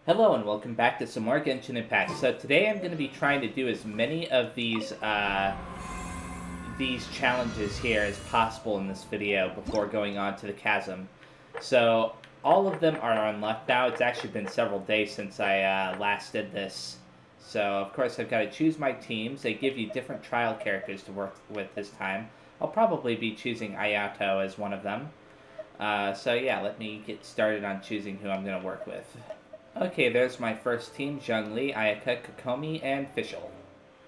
Hello and welcome back to some more Genshin Impact. So today I'm going to be trying to do as many of these challenges here as possible in this video before going on to the chasm. So all of them are unlocked now. It's actually been several days since I last did this. So of course I've got to choose my teams. They give you different trial characters to work with this time. I'll probably be choosing Ayato as one of them. So yeah, let me get started on choosing who I'm going to work with. Okay, there's my first team, Zhongli, Ayaka, Kokomi, and Fischl.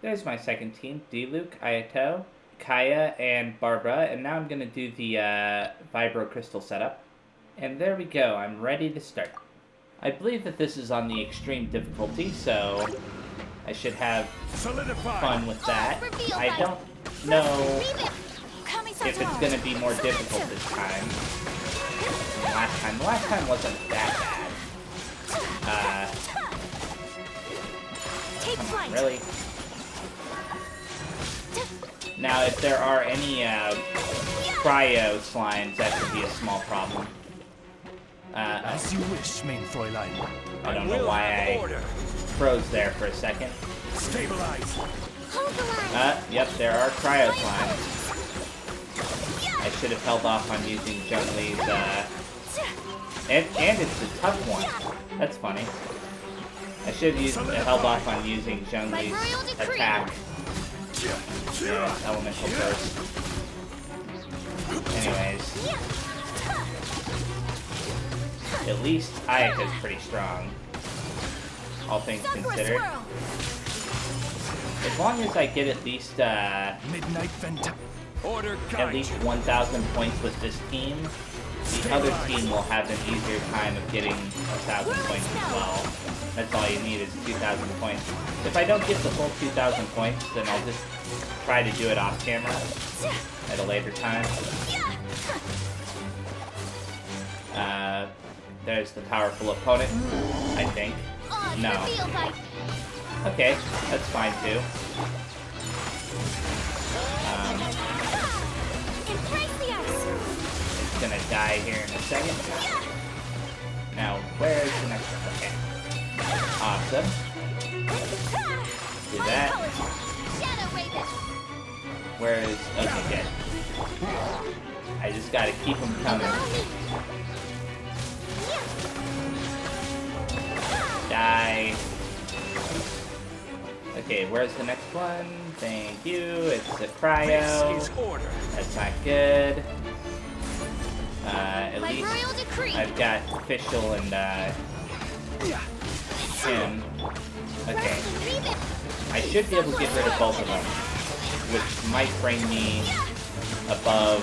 There's my second team, Diluc, Ayato, Kaya, and Barbara, and now I'm going to do the Vibro-Crystal setup. And there we go, I'm ready to start. I believe that this is on the extreme difficulty, so I should have fun with that. I don't know if it's going to be more difficult this time than last time. The last time wasn't that bad. Really? Now, if there are any cryo slimes, that could be a small problem. As you wish, main Fräulein. I don't know why I froze there for a second. Stabilize. Yep, there are cryo slimes. I should have held off on using Zhongli's, and it's a tough one. That's funny. I should have held off on using Zhongli's attack. Yeah, elemental burst. Anyways. At least Ayaka's pretty strong. All things considered. As long as I get at least, at least 1,000 points with this team, the other team will have an easier time of getting 1,000 points as well. That's all you need is 2,000 points. If I don't get the full 2,000 points, then I'll just try to do it off camera at a later time. There's the powerful opponent, I think. No. Okay, that's fine too. It's gonna die here in a second. Now, where's the next one? Okay. Awesome. Do that. Where is... Okay, good. I just gotta keep them coming. Die. Okay, where's the next one? Thank you. It's a cryo. That's not good. At least I've got Fischl and him. Okay. I should be able to get rid of both of them, which might bring me above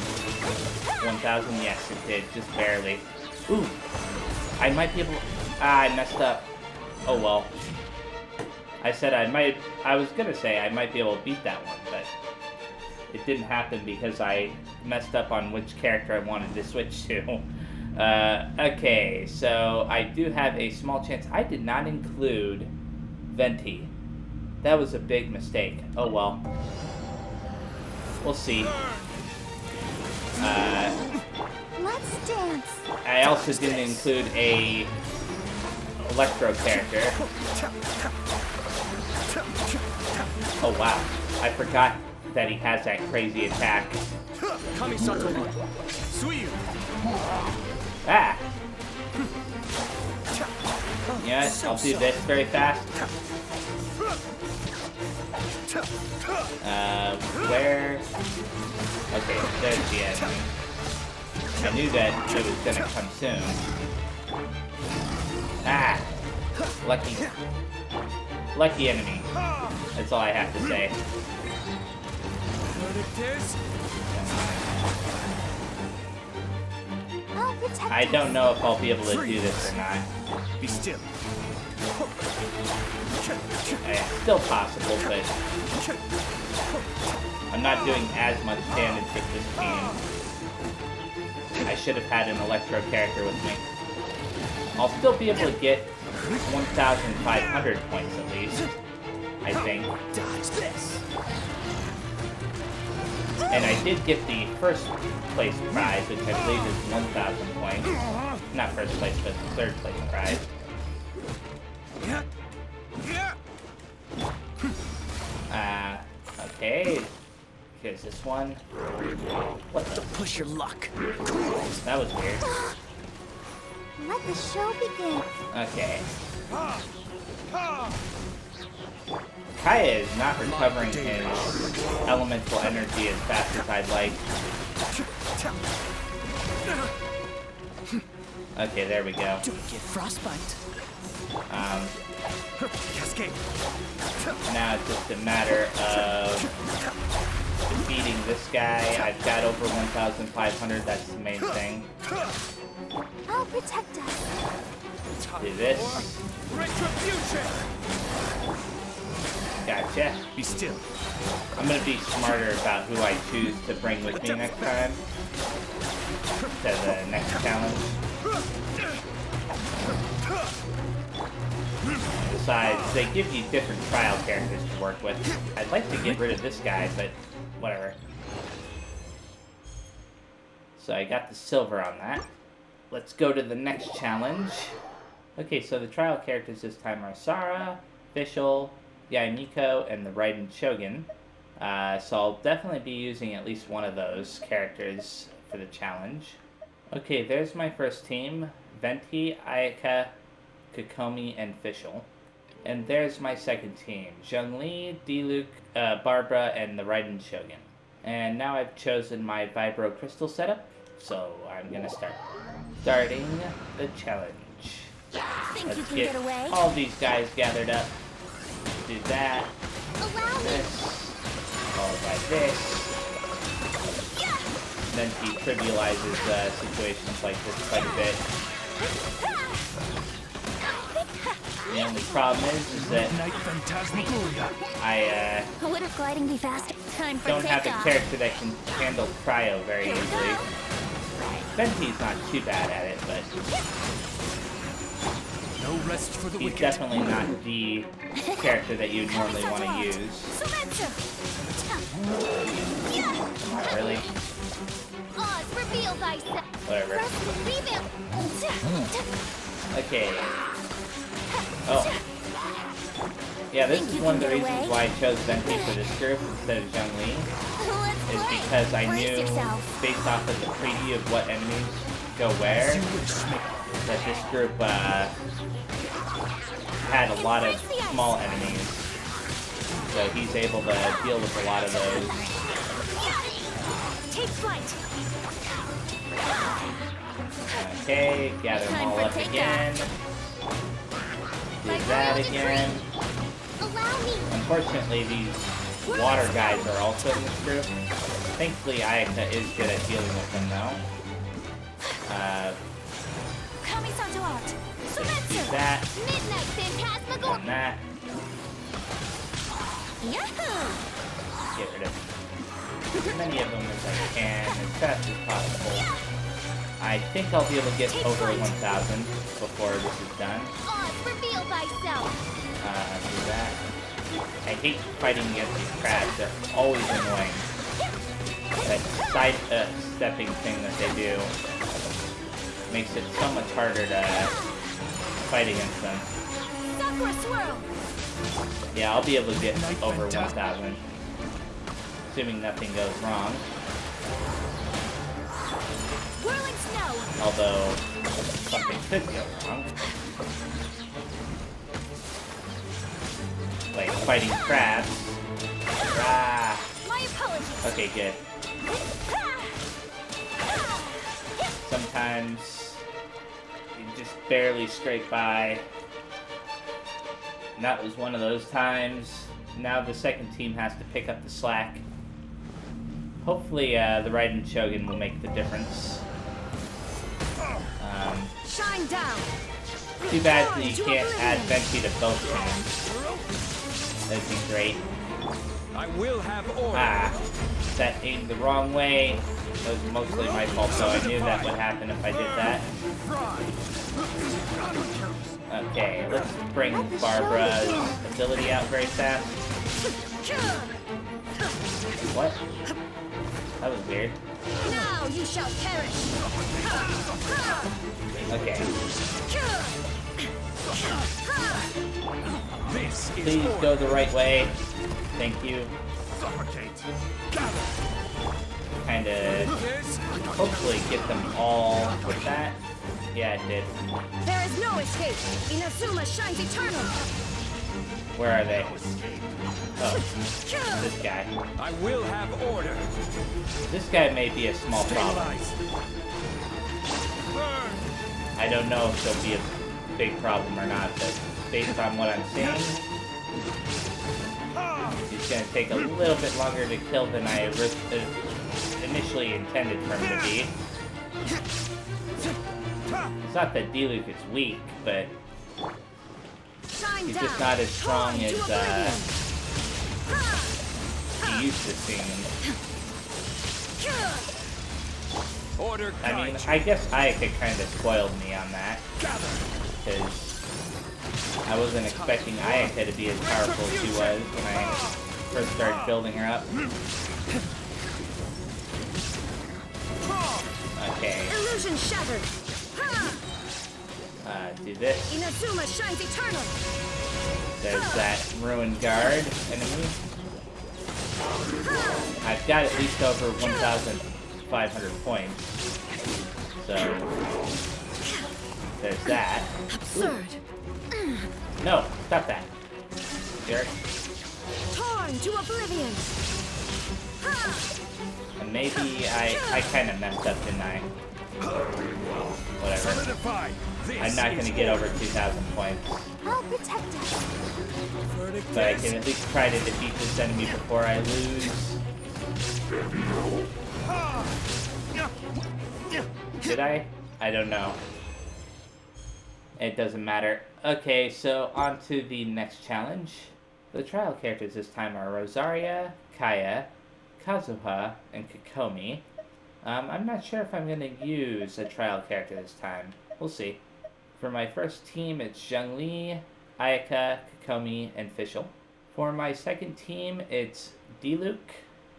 1,000. Yes, it did, just barely. Ooh, I might be able. I messed up. Oh well. I was gonna say I might be able to beat that one, but it didn't happen because I messed up on which character I wanted to switch to. Okay, so I do have a small chance. I did not include Venti. That was a big mistake. Oh well. We'll see. Let's dance. I also didn't include a Electro character. Oh wow. I forgot that he has that crazy attack. Ah! Yes, I'll do this very fast. Where? Okay, there's the enemy. I knew that it was gonna come soon. Ah! Lucky enemy. That's all I have to say. I don't know if I'll be able to do this or not. Be still. It's still possible, but I'm not doing as much damage with this team. I should have had an Electro character with me. I'll still be able to get 1,500 points at least, I think. Dodge this. And I did get the first place prize, which I believe is 1,000 points. Not first place, but third place prize. Okay. Here's this one. What the? Push your luck. That was weird. Let the show begin. Okay. Kaya is not recovering his elemental energy as fast as I'd like. Okay, there we go. Don't get frostbite. Cascade. Now it's just a matter of defeating this guy. I've got over 1,500, that's the main thing. I'll protect us. Do this. Retribution. Gotcha. Be still. I'm gonna be smarter about who I choose to bring with me next time. To the next challenge. Besides, they give you different trial characters to work with. I'd like to get rid of this guy, but whatever. So I got the silver on that. Let's go to the next challenge. Okay, so the trial characters this time are Sara, Fischl, Yaimiko, and the Raiden Shogun. So I'll definitely be using at least one of those characters for the challenge. Okay, there's my first team. Venti, Ayaka, Kokomi, and Fischl. And there's my second team. Zhongli, Diluc, Barbara, and the Raiden Shogun. And now I've chosen my Vibro-Crystal setup, so I'm gonna start. Starting the challenge. Think you Let's can get get away? all these guys gathered up. Do that. Allow me. This. Followed by this. Then he trivializes situations like this quite a bit. The only problem is that Night Phantasmagoria. I Would have gliding be faster? Time for don't have a takeoff. character that can handle cryo very Here we easily. go. Venti's not too bad at it, but No rest for the he's wicked. definitely not the character that you'd normally want to use. Come on, really? Oz, reveal thyself. Whatever. Reveal. Okay. Oh. Yeah, this is one of the reasons why I chose Venti for this group instead of Zhongli. Is because I knew, based off of the preview of what enemies go where, that this group had a lot of small enemies. So he's able to deal with a lot of those. Take flight. Okay, gather them all up again. Do that again. Allow me. Unfortunately, these water guys are also in this group. Thankfully, Ayaka is good at dealing with them, though. Do that. Midnight Phantasmagoria. And that. Yahoo! Get rid of as many of them as I can, as fast as possible. I think I'll be able to get over 1,000 before this is done. Oz, reveal thyself. Do that. I hate fighting against these crabs. They're always annoying. That side-stepping thing that they do makes it so much harder to fight against them. Sakura swirl. Yeah, I'll be able to get over 1,000. Assuming nothing goes wrong. Whirling snow. Although, something could go wrong. Like fighting crabs. Ah. My apologies. Okay, good. Sometimes you just barely scrape by. And that was one of those times. Now the second team has to pick up the slack. Hopefully the Raiden Shogun will make the difference. Shine down. Too bad that you can't add Venti to both teams. That'd be great. I will have order. Ah, that aimed the wrong way. That was mostly my fault, so I knew that would happen if I did that. Okay, let's bring Barbara's ability out very fast. What? That was weird. Now you shall perish. Okay. This is Please order. go the right way. Thank you. Suffocate. Gather. Kind of This. hopefully get them all with that. Yeah, it did. There is no escape. Inazuma shines eternal. Where are they? No escape. Oh, this guy. I will have order. This guy may be a small problem. Stabilize. Burn. I don't know if he'll be a big problem or not, but based on what I'm seeing, he's going to take a little bit longer to kill than I initially intended for him to be. It's not that D-Luke is weak, but Shine he's down. just not as strong Torn to as oblivion. he used to seem. Order. I mean, guide I guess Ayaka kind of spoiled me on that, Gather. because I wasn't expecting Ayaka to be as powerful as she was when I first started building her up. Okay, Illusion shattered. do this. Inazuma shines eternal. There's that ruined guard enemy. I've got at least over 1,500 points. So, there's that. Absurd. No, stop that. Jerk. Torn to oblivion. And maybe I kind of messed up, didn't I? Whatever. Solidify. This I'm not going to is get order. over 2,000 points. I'll protect us. Verdict But I is- can at least try to defeat this enemy before I lose. Did I? I don't know. It doesn't matter. Okay, so on to the next challenge. The trial characters this time are Rosaria, Kaya, Kazuha, and Kokomi. I'm not sure if I'm going to use a trial character this time. We'll see. For my first team, it's Zhongli, Ayaka, Kokomi, and Fischl. For my second team, it's D-Luke,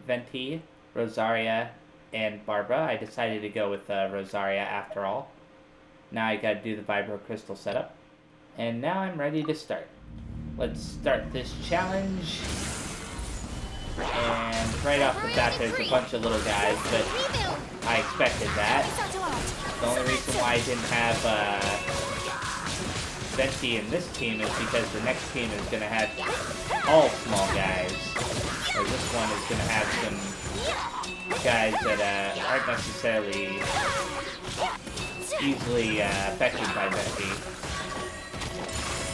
Venti, Rosaria, and Barbara. I decided to go with Rosaria after all. Now I gotta do the Vibro-Crystal setup. And now I'm ready to start. Let's start this challenge. And right off the bat, there's a bunch of little guys, but Rebuild. I expected that. The only reason why I didn't have Venti in this team is because the next team is going to have all small guys. Whereas this one is going to have some guys that aren't necessarily easily affected by Venti.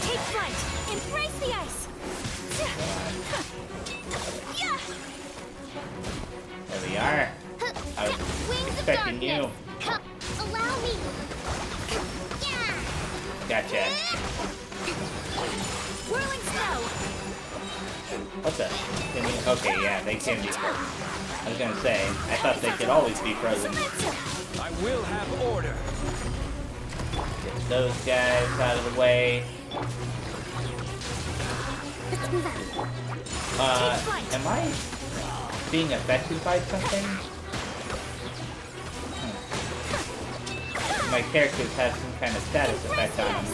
Take flight. Embrace the ice. There we are. I was Wings of expecting you. darkness. Allow me. Gotcha. Whirling snow. What the? Can you? Okay, yeah, they can be frozen. I was gonna say, I thought they could always be frozen. I will have order. Get those guys out of the way. Am I being affected by something? My characters have some kind of status effect on them.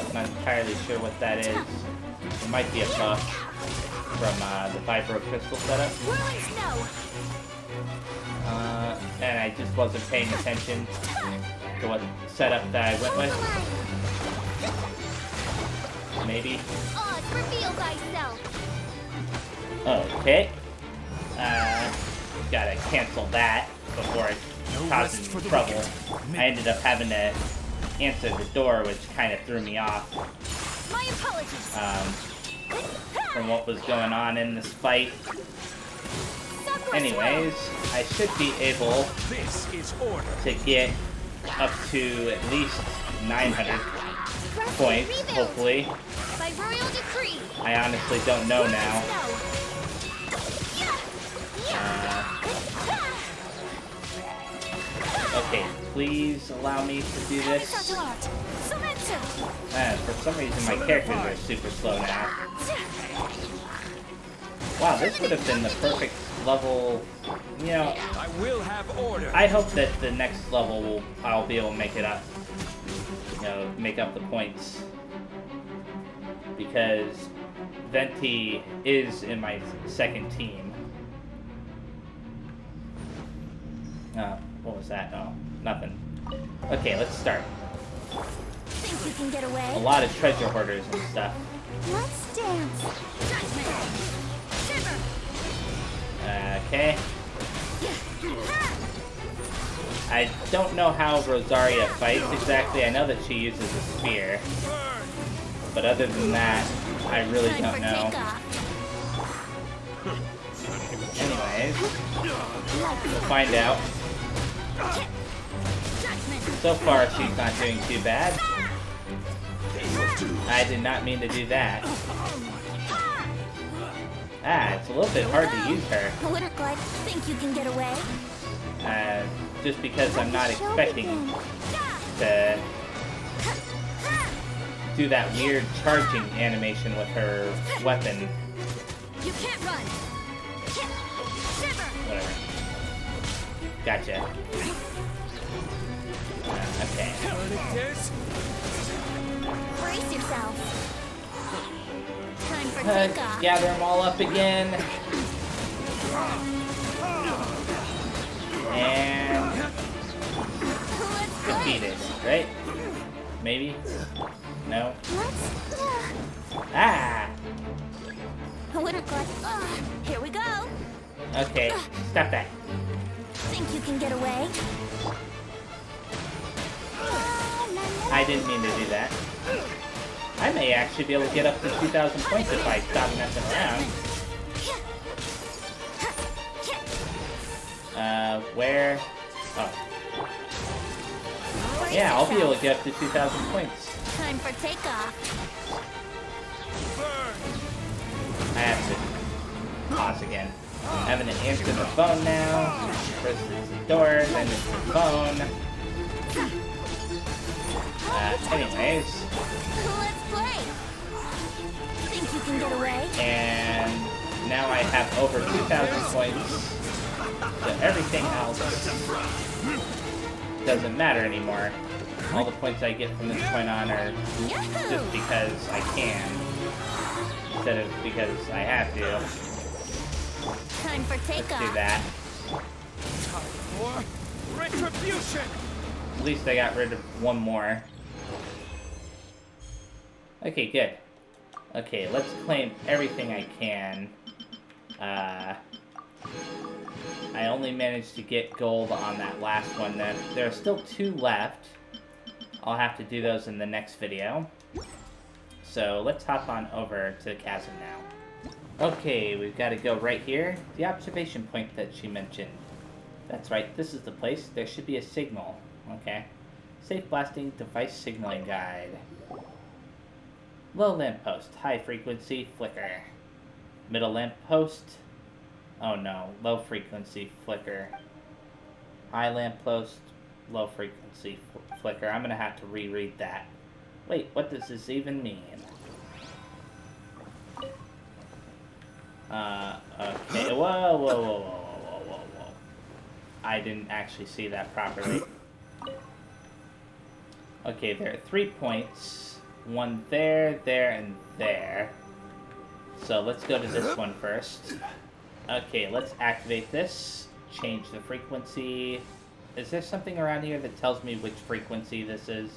I'm not entirely sure what that is. It might be a buff from the Vibro-Crystal setup. Whirling snow. And I just wasn't paying attention to what setup that I went with. Maybe. Oz, reveal thyself. Okay. Gotta cancel that before it causes rest for the trouble. wicked. I ended up having to answer the door, which kind of threw me off My apologies. from what was going on in this fight. Sakura Anyways, I should be able This is order. to get up to at least 900 points, hopefully. By royal decree. I honestly don't know now. Okay, please allow me to do this. For some reason my characters are super slow now. Wow, this would have been the perfect level. You know, I will have order. I hope that the next level I'll be able to make it up. You know, make up the points. because Venti is in my second team. What was that? Oh, nothing. Okay, let's start. Think you can get away? A lot of treasure hoarders and stuff. Let's dance. Judgment. Shiver. Okay. I don't know how Rosaria fights exactly. I know that she uses a spear. But other than that, I really don't know. Anyways, we'll find out. So far, she's not doing too bad. I did not mean to do that. It's a little bit hard to use her. Think you can get away? Just because I'm not expecting to do that weird charging animation with her weapon. You can't run. Whatever. Gotcha. Okay. Brace yourself. Time for takeoff. Gather them all up again. And defeated, right? Maybe? No? Ah! Here we go. Okay, stop that. Think you can get away? I didn't mean to do that. I may actually be able to get up to 2,000 points if I stop messing around. Where? Oh. Yeah, I'll be able to get up to 2,000 points. Time for takeoff. I have to pause again. I'm having to answer the phone now. First it's the door, then it's the phone. Anyways. Let's play. Think you can get away? And now I have over 2,000 points. So everything else doesn't matter anymore. All the points I get from this point on are just because I can, instead of because I have to. Time for takeoff. Let's do that. Time for retribution. At least I got rid of one more. Okay, good. Okay, let's claim everything I can. I only managed to get gold on that last one. Then there are still 2 left. I'll have to do those in the next video. So let's hop on over to the chasm now. Okay, we've got to go right here. The observation point that she mentioned. That's right, this is the place. There should be a signal. Okay. Safe blasting device signaling guide. Low lamppost, high frequency flicker. Middle lamppost. Oh no, low frequency flicker. High lamppost, low frequency flicker. I'm gonna have to reread that. Wait, what does this even mean? Okay, whoa. I didn't actually see that properly. Okay, there are 3 points. One there, there, and there. So let's go to this one first. Okay, let's activate this. Change the frequency. Is there something around here that tells me which frequency this is?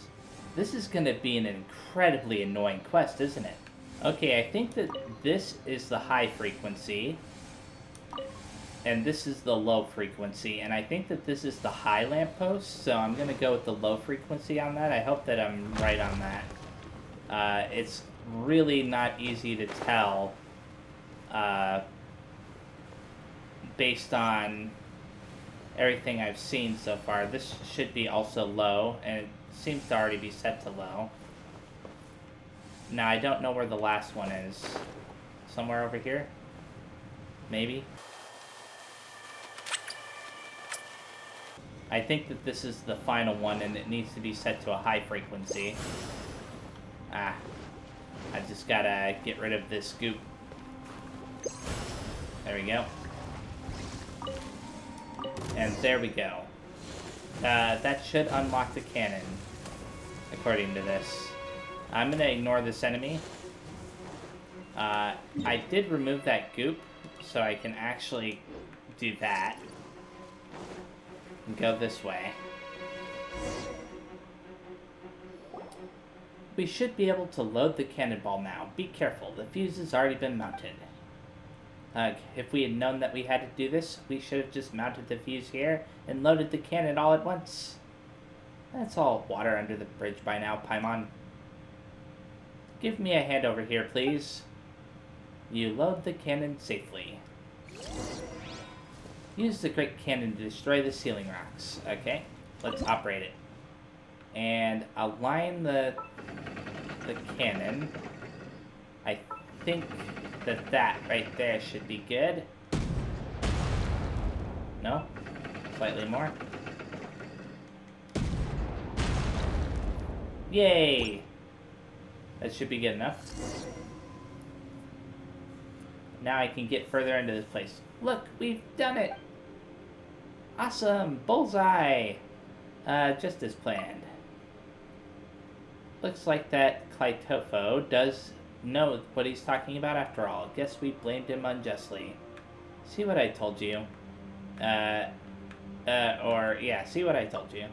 This is going to be an incredibly annoying quest, isn't it? Okay, I think that this is the high frequency. And this is the low frequency. And I think that this is the high lamppost. So I'm going to go with the low frequency on that. I hope that I'm right on that. It's really not easy to tell based on everything I've seen so far. This should be also low, and it seems to already be set to low. Now, I don't know where the last one is. Somewhere over here? Maybe? I think that this is the final one, and it needs to be set to a high frequency. I just gotta get rid of this goop. There we go. And there we go. That should unlock the cannon, according to this. I'm gonna ignore this enemy, I did remove that goop, so I can actually do that. And go this way. We should be able to load the cannonball now. Be careful, the fuse has already been mounted. If we had known that we had to do this, we should have just mounted the fuse here and loaded the cannon all at once. That's all water under the bridge by now, Paimon. Give me a hand over here, please. You load the cannon safely. Use the great cannon to destroy the ceiling rocks. Okay, let's operate it. And align the cannon. I think that right there should be good. No? Slightly more. Yay! That should be good enough. Now I can get further into this place. Look, we've done it! Awesome! Bullseye! Just as planned. Looks like that Clytofo does know what he's talking about after all. Guess we blamed him unjustly. See what I told you? See what I told you.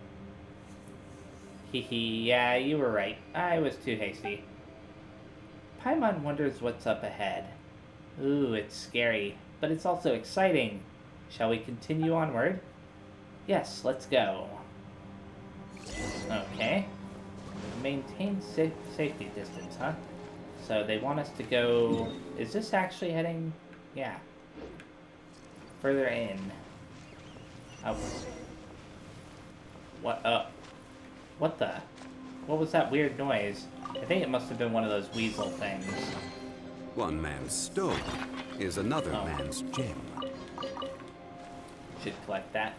Hehe, yeah, you were right. I was too hasty. Paimon wonders what's up ahead. Ooh, it's scary, but it's also exciting. Shall we continue onward? Yes, let's go. Okay. Maintain safety distance, huh? So they want us to go... Is this actually heading... Yeah. Further in. Oh. What? What the? What was that weird noise? I think it must have been one of those weasel things. One man's stone is another man's gem. Should collect that.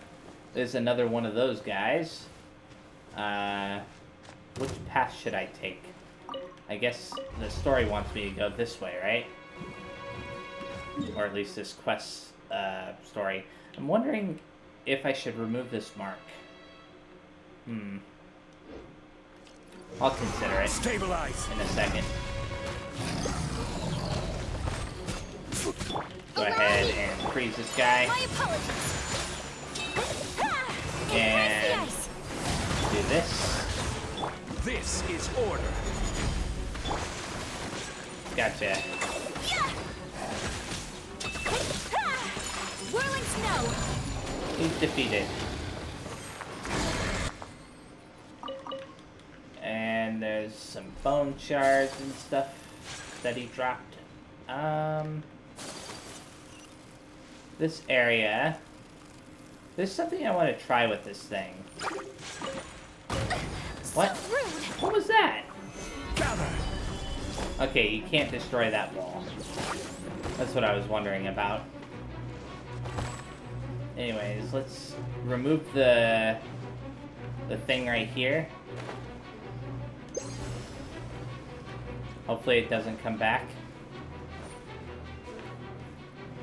There's another one of those guys. Which path should I take? I guess the story wants me to go this way, right? Or at least this quest story. I'm wondering if I should remove this mark. I'll consider it. Stabilize. In a second. Go ahead and freeze this guy. My apologies. And do this. This is order. Gotcha. Whirling snow. He's defeated. And there's some bone shards and stuff that he dropped. This area. There's something I want to try with this thing. What? So rude. What was that? Gather. Okay, you can't destroy that wall. That's what I was wondering about. Anyways, let's remove the thing right here. Hopefully it doesn't come back.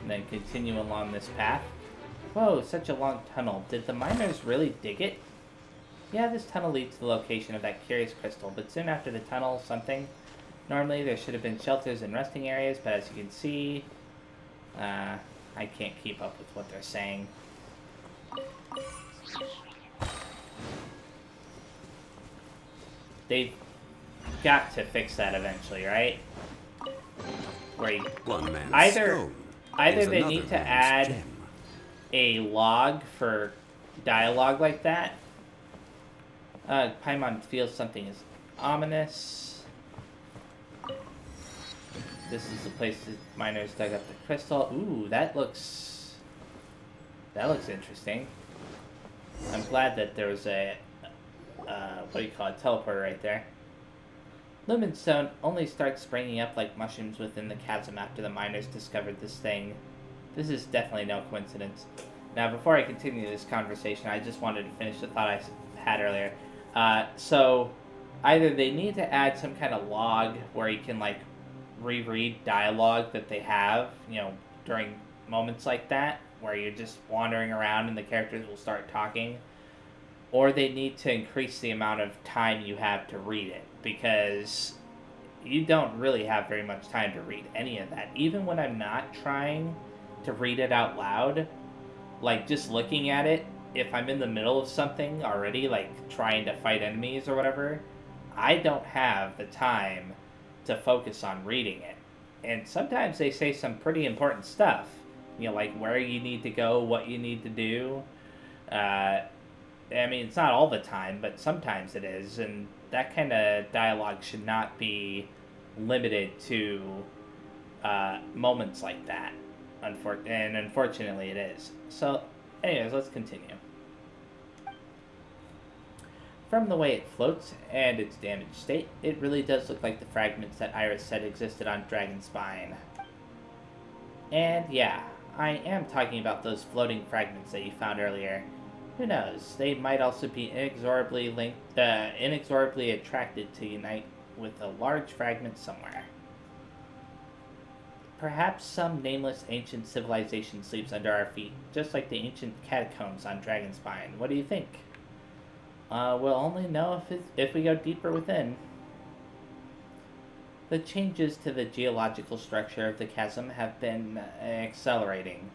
And then continue along this path. Whoa, such a long tunnel. Did the miners really dig it? Yeah, this tunnel leads to the location of that curious crystal, but soon after the tunnel, something. Normally there should have been shelters and resting areas, but as you can see, I can't keep up with what they're saying. They've got to fix that eventually, right? Where you, One man's either stone they is need another to man's add gem. a log for dialogue like that. Paimon feels something is ominous. This is the place the miners dug up the crystal. Ooh, that looks interesting. I'm glad that there was a what do you call it, teleporter right there. Lumenstone only starts springing up like mushrooms within the chasm after the miners discovered this thing. This is definitely no coincidence. Now, before I continue this conversation, I just wanted to finish the thought I had earlier. So, either they need to add some kind of log where you can, like, reread dialogue that they have, you know, during moments like that, where you're just wandering around and the characters will start talking. Or they need to increase the amount of time you have to read it, because you don't really have very much time to read any of that. Even when I'm not trying to read it out loud, like just looking at it, if I'm in the middle of something already, like trying to fight enemies or whatever, I don't have the time to focus on reading it. And sometimes they say some pretty important stuff, you know, like where you need to go, what you need to do. I mean, it's not all the time, but sometimes it is, and that kind of dialogue should not be limited to moments like that. And unfortunately it is. So, anyways, let's continue. From the way it floats and its damaged state, it really does look like the fragments that Iris said existed on Dragonspine. And yeah, I am talking about those floating fragments that you found earlier. Who knows, they might also be inexorably attracted to unite with a large fragment somewhere. Perhaps some nameless ancient civilization sleeps under our feet, just like the ancient catacombs on Dragonspine. What do you think? We'll only know if we go deeper within. The changes to the geological structure of the chasm have been accelerating.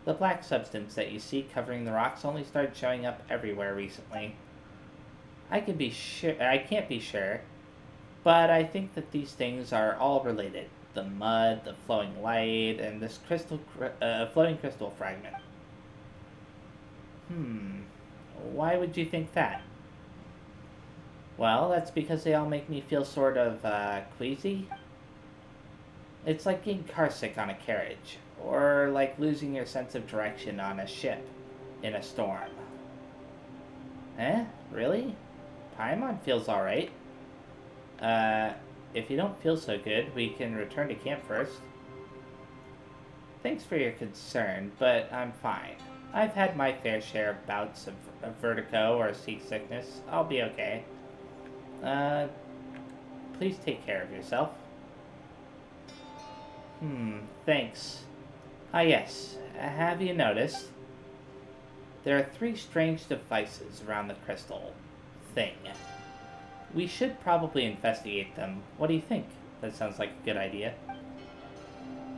The black substance that you see covering the rocks only started showing up everywhere recently. I can't be sure, but I think that these things are all related. The mud, the flowing light, and this floating crystal fragment. Why would you think that? Well, that's because they all make me feel sort of, queasy. It's like getting carsick on a carriage, or like losing your sense of direction on a ship in a storm. Eh? Really? Paimon feels alright. If you don't feel so good, we can return to camp first. Thanks for your concern, but I'm fine. I've had my fair share of bouts of vertigo or seasickness. I'll be okay. Please take care of yourself. Thanks. Ah yes, have you noticed? There are 3 strange devices around the crystal thing. We should probably investigate them. What do you think? That sounds like a good idea.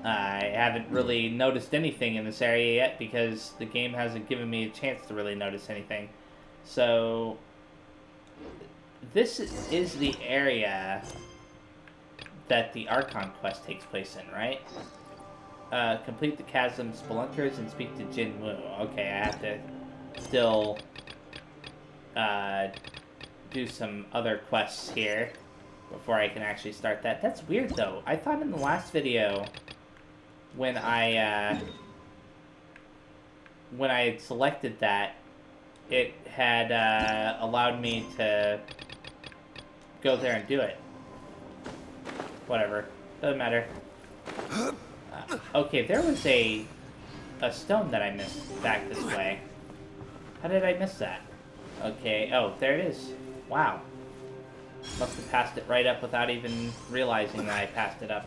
I haven't really noticed anything in this area yet because the game hasn't given me a chance to really notice anything. So, this is the area that the Archon Quest takes place in, right? Complete the chasm spelunkers and speak to Jin Wu. Okay, I have to still do some other quests here before I can actually start that. That's weird though. I thought in the last video when I had selected that, it had allowed me to go there and do it. Whatever. Doesn't matter. Okay, there was a stone that I missed back this way. How did I miss that? Okay, oh, there it is. Wow. Must have passed it right up without even realizing that I passed it up.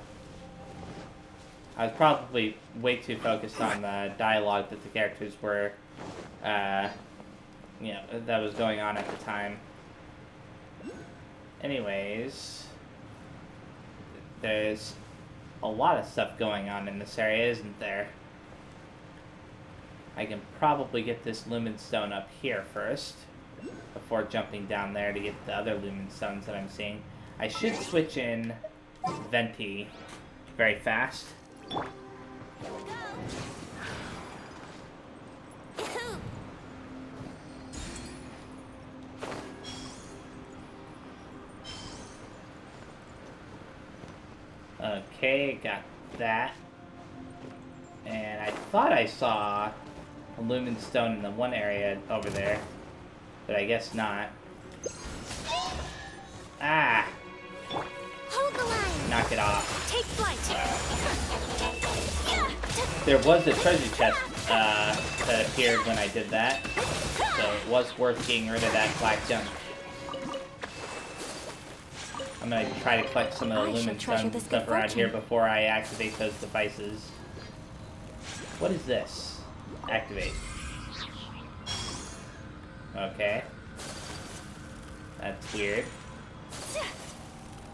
I was probably way too focused on the dialogue that the characters were, you know, that was going on at the time. Anyways, there's a lot of stuff going on in this area, isn't there? I can probably get this lumen stone up here first before jumping down there to get the other lumen stones that I'm seeing. I should switch in Venti very fast. Okay, got that. And I thought I saw a lumen stone in the one area over there, but I guess not. Ah! Hold the line. Knock it off. Take flight. There was a treasure chest that appeared when I did that, so it was worth getting rid of that black junk. I'm gonna try to collect some of the lumen stone stuff around here before I activate those devices. What is this? Activate. Okay. That's weird.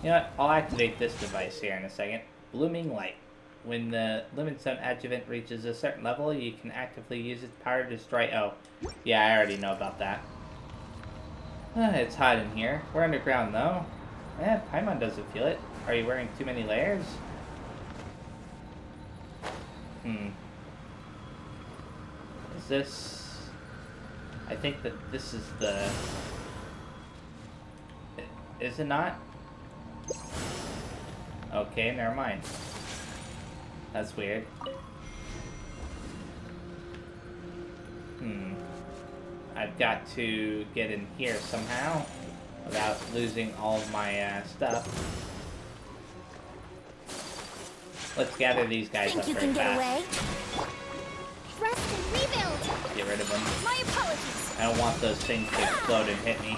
You know what? I'll activate this device here in a second. Blooming Light. When the Lumenstone adjuvant reaches a certain level, you can actively use its power to destroy... Oh, yeah, I already know about that. It's hot in here. We're underground, though. Paimon doesn't feel it. Are you wearing too many layers? Is this... I think that this is the... Is it not? Okay, never mind. That's weird. I've got to get in here somehow without losing all of my stuff. Let's gather these guys up very fast. Rest and rebuild. Get rid of them. My apologies. I don't want those things to explode and hit me.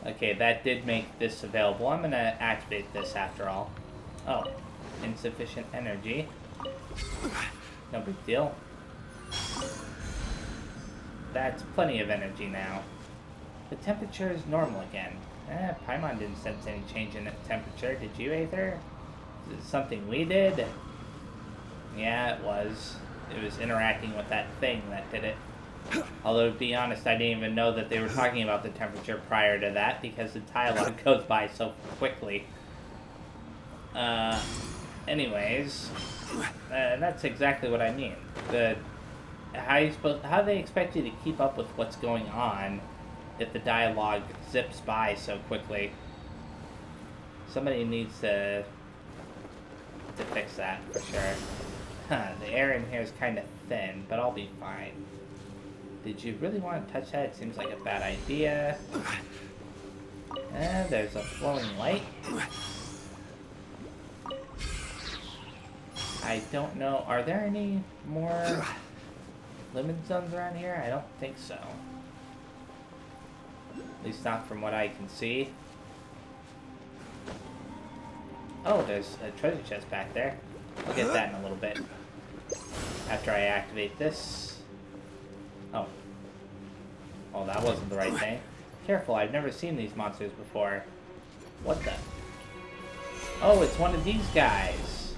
Okay, that did make this available. I'm gonna activate this after all. Oh, insufficient energy. No big deal. That's plenty of energy now. The temperature is normal again. Paimon didn't sense any change in the temperature. Did you, Aether? Is it something we did? Yeah, it was. It was interacting with that thing that did it. Although, to be honest, I didn't even know that they were talking about the temperature prior to that because the dialogue goes by so quickly. Anyways, that's exactly what I mean. How do they expect you to keep up with what's going on if the dialogue zips by so quickly? Somebody needs to fix that for sure. The air in here is kind of thin, but I'll be fine. Did you really want to touch that? It seems like a bad idea. There's a flowing light. I don't know. Are there any more lemon zones around here? I don't think so. At least not from what I can see. Oh, there's a treasure chest back there. I'll get that in a little bit. After I activate this. Oh. Oh, that wasn't the right thing. Careful, I've never seen these monsters before. What the? Oh, it's one of these guys.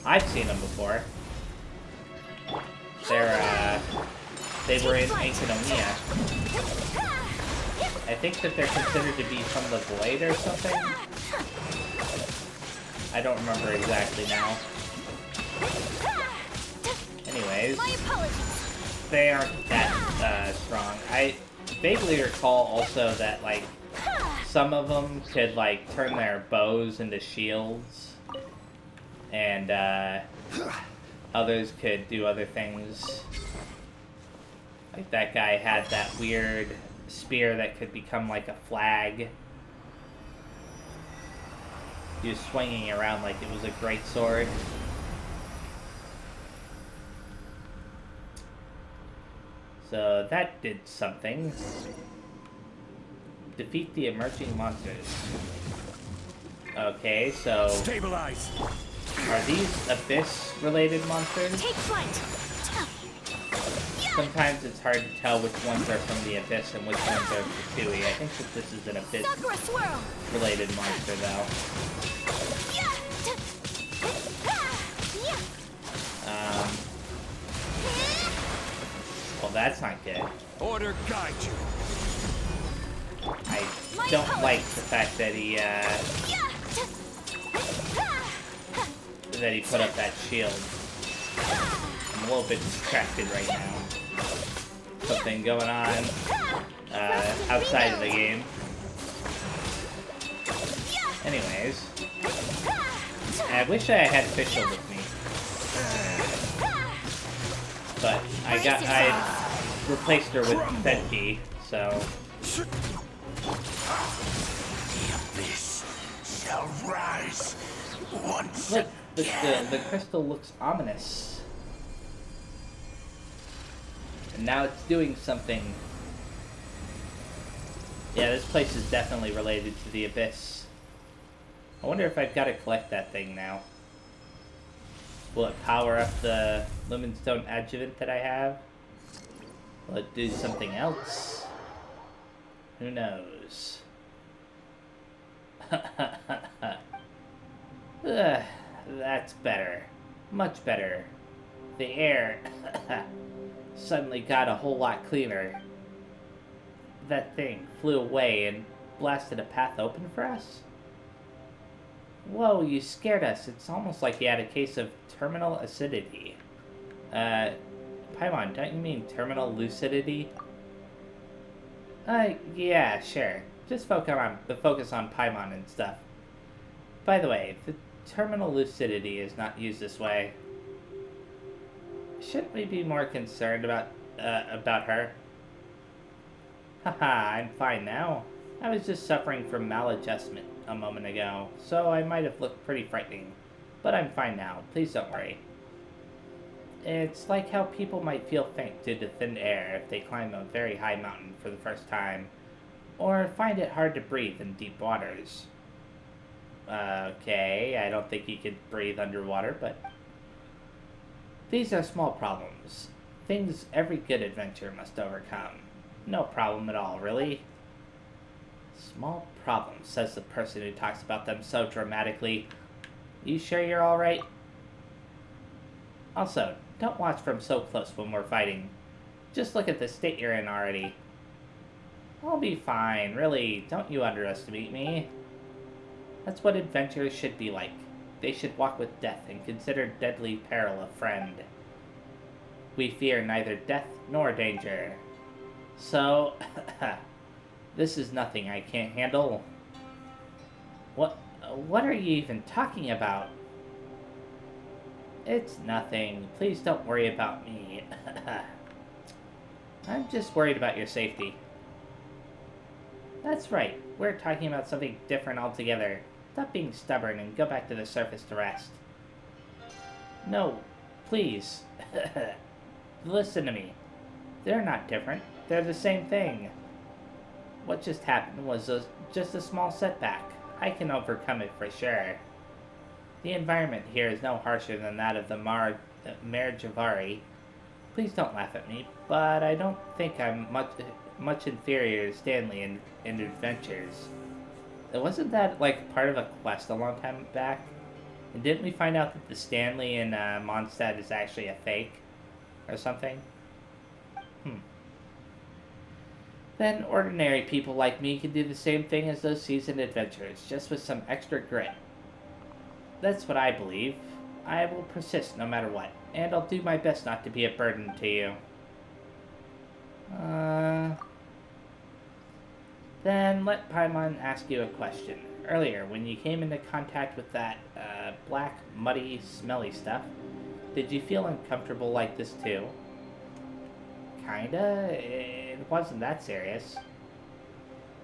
I've seen them before. They were in Antinomia. I think that they're considered to be from the Blade or something. I don't remember exactly now. Anyways, they aren't that strong. I vaguely recall also that, like, some of them could, like, turn their bows into shields. And, others could do other things. Like, that guy had that weird spear that could become, like, a flag. He was swinging around like it was a great sword. So that did something. Defeat the emerging monsters. Okay, so... Stabilize! Are these Abyss-related monsters? Take flight. Sometimes it's hard to tell which ones are from the Abyss and which ones are Fatui. I think that this is an Abyss-related monster, though. Well, that's not good. Order guide you. I don't like the fact that he put up that shield. I'm a little bit distracted right now. Something going on outside of the game. Anyways, I wish I had Fischl with me, but I replaced her with Fenki, so. The abyss shall rise once. Look, the crystal looks ominous. And now it's doing something. Yeah, this place is definitely related to the Abyss. I wonder if I've got to collect that thing now. Will it power up the Lumenstone adjuvant that I have? Will it do something else? Who knows? That's better. Much better. The air suddenly got a whole lot cleaner. That thing flew away and blasted a path open for us? Whoa, you scared us. It's almost like you had a case of terminal acidity. Paimon, don't you mean terminal lucidity? Yeah, sure. Just focus on Paimon and stuff. By the way, the terminal lucidity is not used this way. Shouldn't we be more concerned about her? Haha, I'm fine now. I was just suffering from maladjustment a moment ago, so I might have looked pretty frightening. But I'm fine now, please don't worry. It's like how people might feel faint due to thin air if they climb a very high mountain for the first time, or find it hard to breathe in deep waters. Okay, I don't think you could breathe underwater, but... These are small problems. Things every good adventurer must overcome. No problem at all, really. Small problems, says the person who talks about them so dramatically. You sure you're alright? Also, don't watch from so close when we're fighting. Just look at the state you're in already. I'll be fine, really. Don't you underestimate me. That's what adventurers should be like. They should walk with death and consider deadly peril a friend. We fear neither death nor danger. So, this is nothing I can't handle. What are you even talking about? It's nothing. Please don't worry about me. I'm just worried about your safety. That's right. We're talking about something different altogether. Stop being stubborn and go back to the surface to rest. No, please. Listen to me. They're not different. They're the same thing. What just happened was just a small setback. I can overcome it for sure. The environment here is no harsher than that of the Mare Javari. Please don't laugh at me, but I don't think I'm much inferior to Stanley in adventures. Wasn't that like part of a quest a long time back? And didn't we find out that the Stanley in Mondstadt is actually a fake? Or something? Then ordinary people like me can do the same thing as those seasoned adventurers, just with some extra grit. That's what I believe. I will persist no matter what, and I'll do my best not to be a burden to you. Then let Paimon ask you a question. Earlier, when you came into contact with that, black, muddy, smelly stuff, did you feel uncomfortable like this too? Kinda. It wasn't that serious.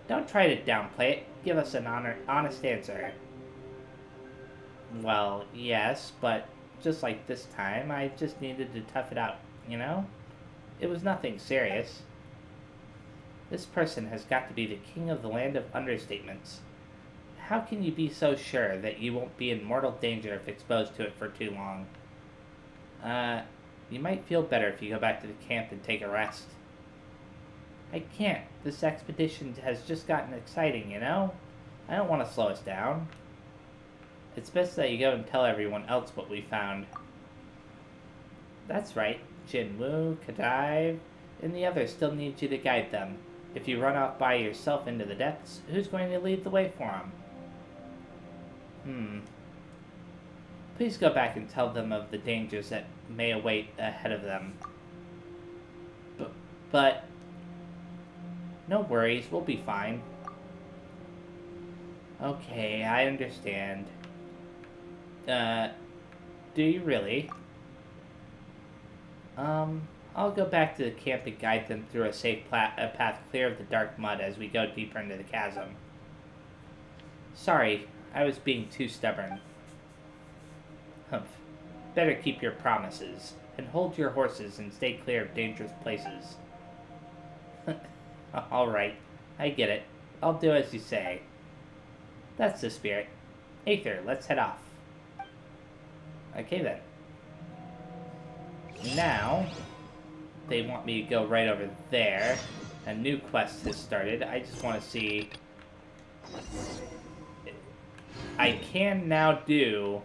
Don't try to downplay it. Give us an honest answer. Well, yes, but just like this time, I just needed to tough it out, you know? It was nothing serious. This person has got to be the king of the land of understatements. How can you be so sure that you won't be in mortal danger if exposed to it for too long? You might feel better if you go back to the camp and take a rest. I can't. This expedition has just gotten exciting, you know? I don't want to slow us down. It's best that you go and tell everyone else what we found. That's right. Jinwoo, Kadive, and the others still need you to guide them. If you run off by yourself into the depths, who's going to lead the way for them? Please go back and tell them of the dangers that may await ahead of them. But no worries, we'll be fine. Okay, I understand. Do you really? I'll go back to the camp to guide them through a safe path clear of the dark mud as we go deeper into the chasm. Sorry, I was being too stubborn. Humph. Better keep your promises, and hold your horses and stay clear of dangerous places. Alright, I get it. I'll do as you say. That's the spirit. Aether, let's head off. Okay then. Now, they want me to go right over there, a new quest has started. I just want to see... I can now do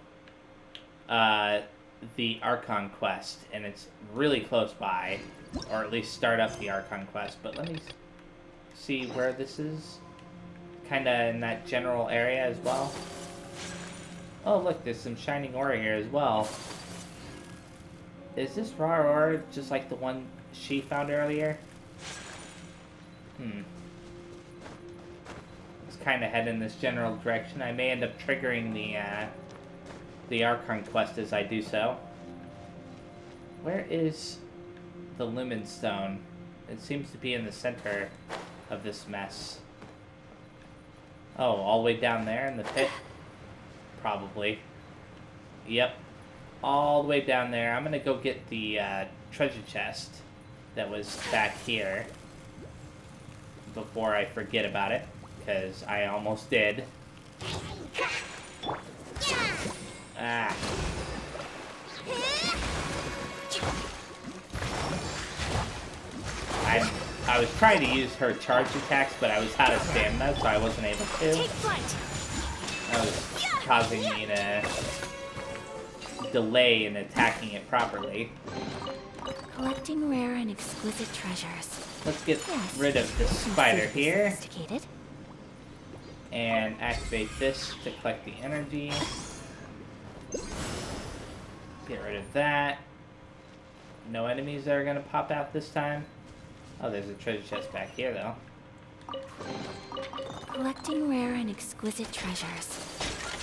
the Archon Quest, and it's really close by, or at least start up the Archon Quest, but let me see where this is. Kind of in that general area as well. Oh, look, there's some shining ore here as well. Is this raw ore just like the one she found earlier? Let's kind of head in this general direction. I may end up triggering the Archon Quest as I do so. Where is the Lumen Stone? It seems to be in the center of this mess. Oh, all the way down there in the pit? Probably. Yep. All the way down there. I'm gonna go get the treasure chest that was back here before I forget about it, because I almost did. Ah. I was trying to use her charge attacks, but I was out of stamina, so I wasn't able to. Take flight. That was causing me to delay in attacking it properly. Collecting rare and exquisite treasures. Let's get rid of this spider here. Sophisticated. And activate this to collect the energy. Get rid of that. No enemies that are going to pop out this time. Oh, there's a treasure chest back here, though. Collecting rare and exquisite treasures.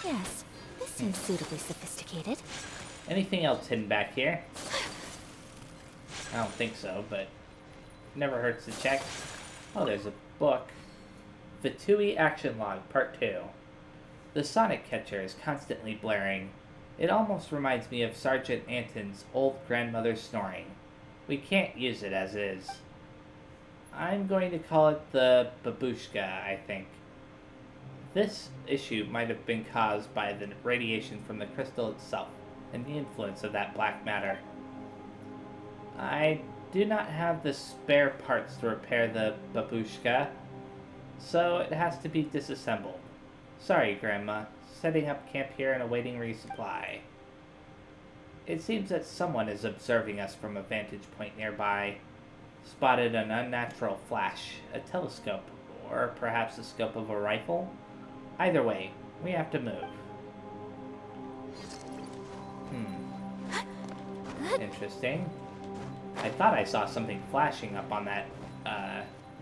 Yes, this seems suitably sophisticated. Anything else hidden back here? I don't think so, but never hurts to check. Oh, there's a book. Vitui Action Log, Part 2. The sonic catcher is constantly blaring. It almost reminds me of Sergeant Anton's old grandmother's snoring. We can't use it as is. I'm going to call it the babushka, I think. This issue might have been caused by the radiation from the crystal itself and the influence of that black matter. I do not have the spare parts to repair the babushka, so it has to be disassembled. Sorry, Grandma. Setting up camp here and awaiting resupply. It seems that someone is observing us from a vantage point nearby. Spotted an unnatural flash, a telescope, or perhaps the scope of a rifle? Either way, we have to move. Interesting. I thought I saw something flashing up on that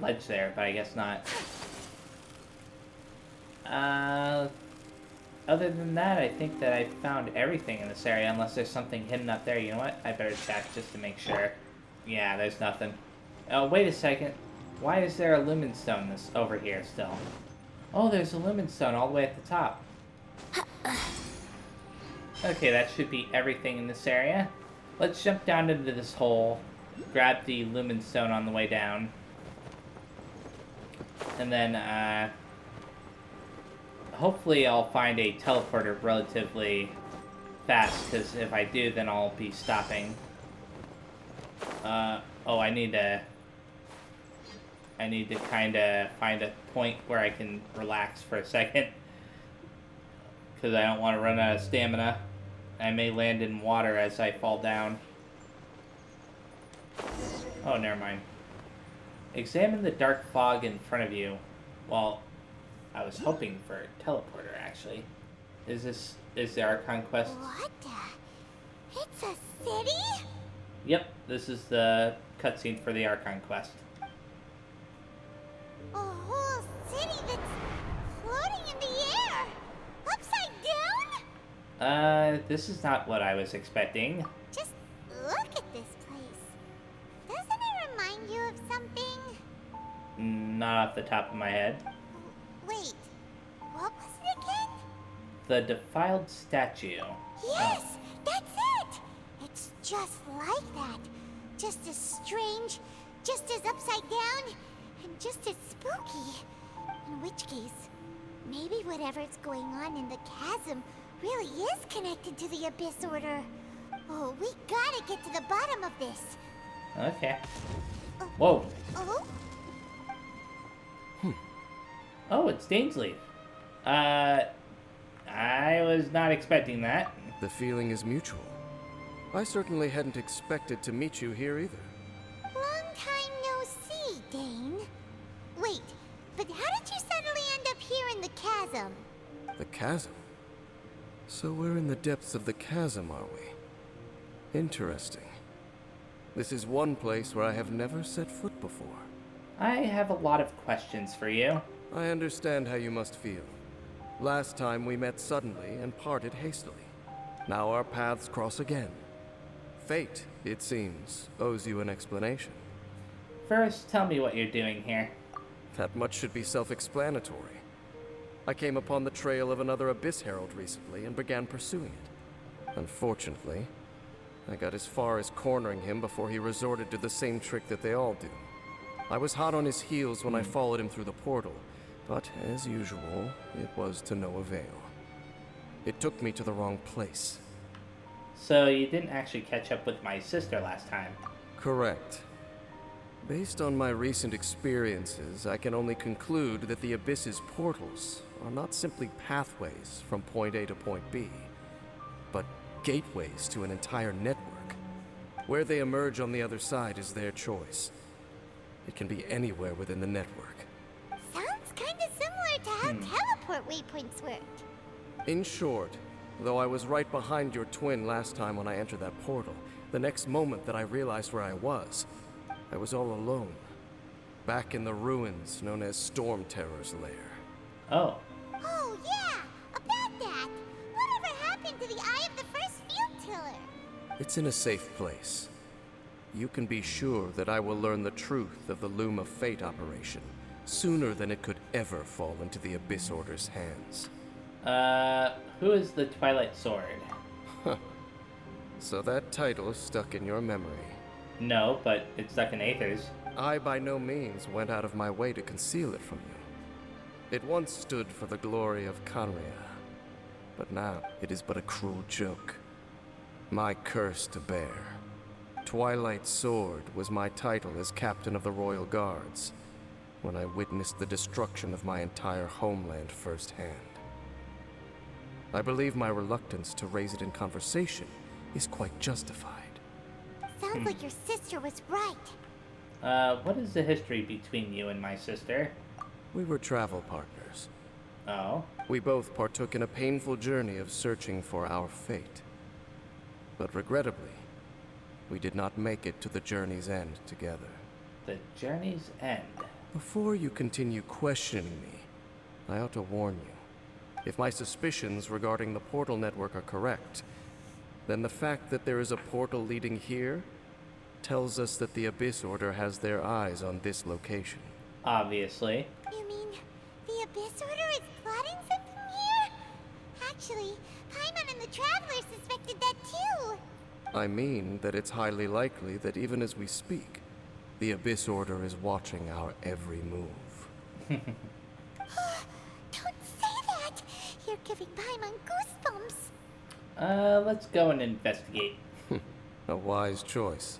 ledge there, but I guess not. Other than that, I think that I found everything in this area, unless there's something hidden up there. You know what? I better check just to make sure. Yeah, there's nothing. Oh, wait a second. Why is there a lumen stone over here still? Oh, there's a lumen stone all the way at the top. Okay, that should be everything in this area. Let's jump down into this hole, grab the lumen stone on the way down, and then hopefully I'll find a teleporter relatively fast, because if I do, then I'll be stopping. Oh, I need to kind of find a point where I can relax for a second, because I don't want to run out of stamina. I may land in water as I fall down. Oh, never mind. Examine the dark fog in front of you. Well, I was hoping for a teleporter, actually. Is the Archon Quest? What the? It's a city? Yep, this is the cutscene for the Archon Quest. A whole city that's floating in the air? Upside down? This is not what I was expecting. Just look at this place. Doesn't it remind you of something? Not off the top of my head. Wait, what was it again? The defiled statue. Yes, that's it! It's just like that. Just as strange, just as upside down, and just as spooky. In which case, maybe whatever's going on in the chasm really is connected to the Abyss Order. Oh, we gotta get to the bottom of this. Okay. Whoa. Oh? Oh, it's Dainsleif. I was not expecting that. The feeling is mutual. I certainly hadn't expected to meet you here either. Long time no see, Dane. Wait, but how did you suddenly end up here in the chasm? The chasm? So we're in the depths of the chasm, are we? Interesting. This is one place where I have never set foot before. I have a lot of questions for you. I understand how you must feel. Last time we met suddenly and parted hastily. Now our paths cross again. Fate, it seems, owes you an explanation. First, tell me what you're doing here. That much should be self-explanatory. I came upon the trail of another Abyss Herald recently and began pursuing it. Unfortunately, I got as far as cornering him before he resorted to the same trick that they all do. I was hot on his heels when I followed him through the portal, but as usual, it was to no avail. It took me to the wrong place. So you didn't actually catch up with my sister last time. Correct. Based on my recent experiences, I can only conclude that the Abyss's portals are not simply pathways from point A to point B, but gateways to an entire network. Where they emerge on the other side is their choice. It can be anywhere within the network. Sounds kinda similar to how teleport waypoints work. In short, though I was right behind your twin last time when I entered that portal, the next moment that I realized where I was all alone. Back in the ruins known as Storm Terror's lair. Oh. Oh yeah, about that. Whatever happened to the Eye of the First Field Tiller? It's in a safe place. You can be sure that I will learn the truth of the Loom of Fate operation sooner than it could ever fall into the Abyss Order's hands. Who is the Twilight Sword? So that title stuck in your memory. No, but it's stuck in Aether's. I by no means went out of my way to conceal it from you. It once stood for the glory of Canria, but now it is but a cruel joke. My curse to bear. Twilight Sword was my title as captain of the Royal Guards when I witnessed the destruction of my entire homeland firsthand. I believe my reluctance to raise it in conversation is quite justified. Sounds like your sister was right. What is the history between you and my sister? We were travel partners. Oh. We both partook in a painful journey of searching for our fate. But regrettably, we did not make it to the journey's end together. The journey's end. Before you continue questioning me, I ought to warn you. If my suspicions regarding the portal network are correct, then the fact that there is a portal leading here tells us that the Abyss Order has their eyes on this location. Obviously. You mean the Abyss Order is plotting something here? Actually, Paimon and the Traveler suspected that too. I mean that it's highly likely that even as we speak, the Abyss Order is watching our every move. Don't say that! You're giving Paimon goosebumps. Let's go and investigate. A wise choice.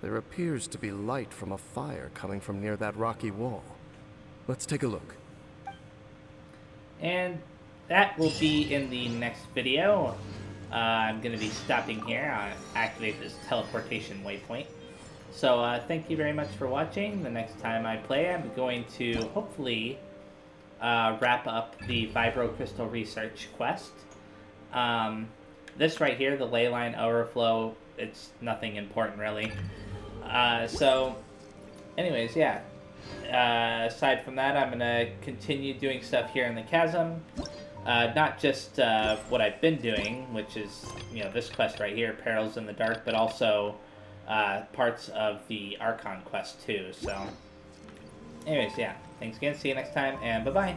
There appears to be light from a fire coming from near that rocky wall. Let's take a look. And that will be in the next video. I'm going to be stopping here. Activate this teleportation waypoint. So thank you very much for watching. The next time I play, I'm going to hopefully wrap up the Vibro-Crystal Research quest. This right here, the Leyline Overflow, it's nothing important really. So anyways, yeah. Aside from that, I'm going to continue doing stuff here in the chasm. Not just what I've been doing, which is, this quest right here, Perils in the Dark, but also parts of the Archon Quest too. So anyways, yeah. Thanks again. See you next time, and bye-bye.